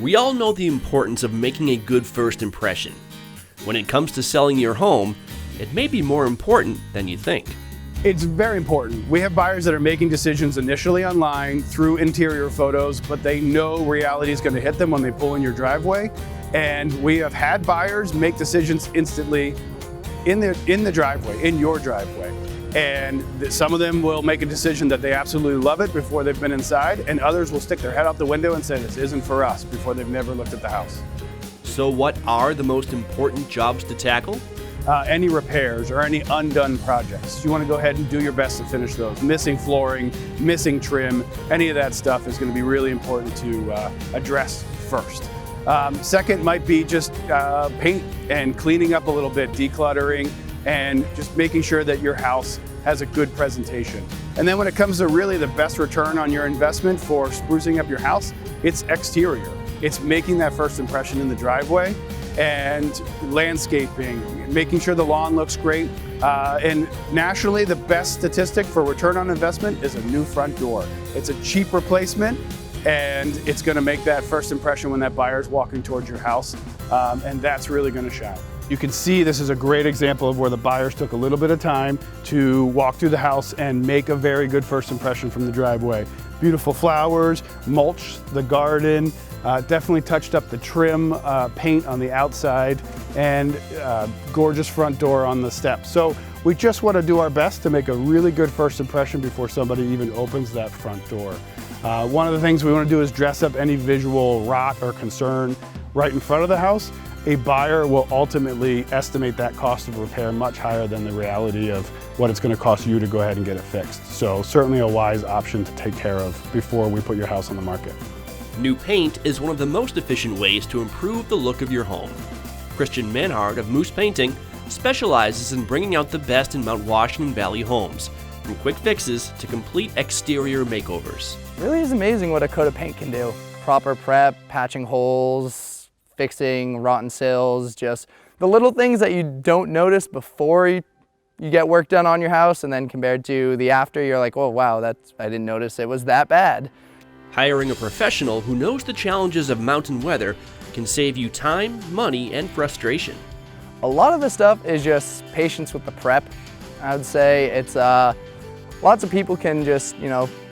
We all know the importance of making a good first impression. When it comes to selling your home, it may be more important than you think. It's very important. We have buyers that are making decisions initially online through interior photos, but they know reality is going to hit them when they pull in your driveway. And we have had buyers make decisions instantly in the driveway, in your driveway. And some of them will make a decision that they absolutely love it before they've been inside, and others will stick their head out the window and say this isn't for us before they've never looked at the house. So what are the most important jobs to tackle? Any repairs or any undone projects. You want to go ahead and do your best to finish those. Missing flooring, missing trim, any of that stuff is going to be really important to address first. Second might be just paint and cleaning up a little bit, decluttering, and just making sure that your house has a good presentation. And then when it comes to really the best return on your investment for sprucing up your house, it's exterior. It's making that first impression in the driveway and landscaping, making sure the lawn looks great. And nationally, the best statistic for return on investment is a new front door. It's a cheap replacement, and it's gonna make that first impression when that buyer's walking towards your house, and that's really gonna shine. You can see this is a great example of where the buyers took a little bit of time to walk through the house and make a very good first impression from the driveway. Beautiful flowers, mulch the garden, definitely touched up the trim, paint on the outside, and gorgeous front door on the steps. So we just want to do our best to make a really good first impression before somebody even opens that front door. One of the things we want to do is dress up any visual rot or concern right in front of the house. A buyer will ultimately estimate that cost of repair much higher than the reality of what it's going to cost you to go ahead and get it fixed. So certainly a wise option to take care of before we put your house on the market. New paint is one of the most efficient ways to improve the look of your home. Christian Manhard of Moose Painting specializes in bringing out the best in Mount Washington Valley homes, from quick fixes to complete exterior makeovers. It really is amazing what a coat of paint can do. Proper prep, patching holes, fixing rotten sills, just the little things that you don't notice before you get work done on your house, and then compared to the after, you're like, oh wow, I didn't notice it was that bad. Hiring a professional who knows the challenges of mountain weather can save you time, money, and frustration. A lot of the stuff is just patience with the prep. I would say it's lots of people can just,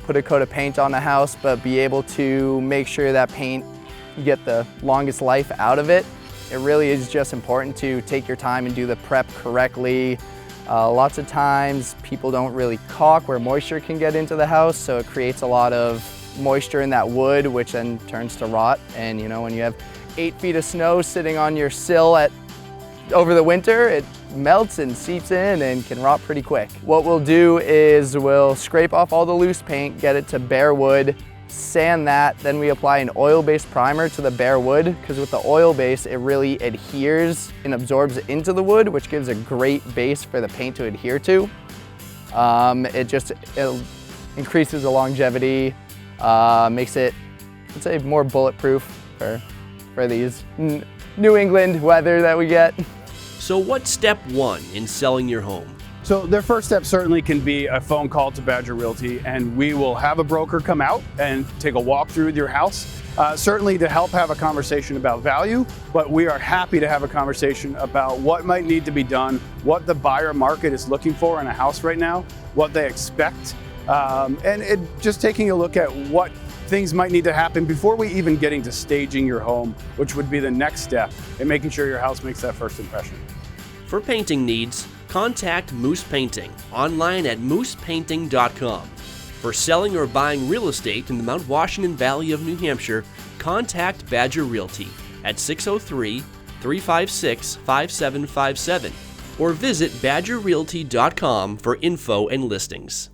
put a coat of paint on a house, but be able to make sure that paint, you get the longest life out of it. It really is just important to take your time and do the prep correctly. Lots of times people don't really caulk where moisture can get into the house, so it creates a lot of moisture in that wood, which then turns to rot. And when you have 8 feet of snow sitting on your sill over the winter, it melts and seeps in and can rot pretty quick. What we'll do is we'll scrape off all the loose paint, get it to bare wood, sand that, then we apply an oil-based primer to the bare wood, because with the oil base it really adheres and absorbs into the wood, which gives a great base for the paint to adhere to. It increases the longevity, makes it, I'd say, more bulletproof for these New England weather that we get. So what's step one in selling your home? So their first step certainly can be a phone call to Badger Realty, and we will have a broker come out and take a walk through your house, certainly to help have a conversation about value, but we are happy to have a conversation about what might need to be done, what the buyer market is looking for in a house right now, what they expect, and just taking a look at what things might need to happen before we even getting to staging your home, which would be the next step in making sure your house makes that first impression. For painting needs, contact Moose Painting online at moosepainting.com. For selling or buying real estate in the Mount Washington Valley of New Hampshire, contact Badger Realty at 603-356-5757 or visit badgerrealty.com for info and listings.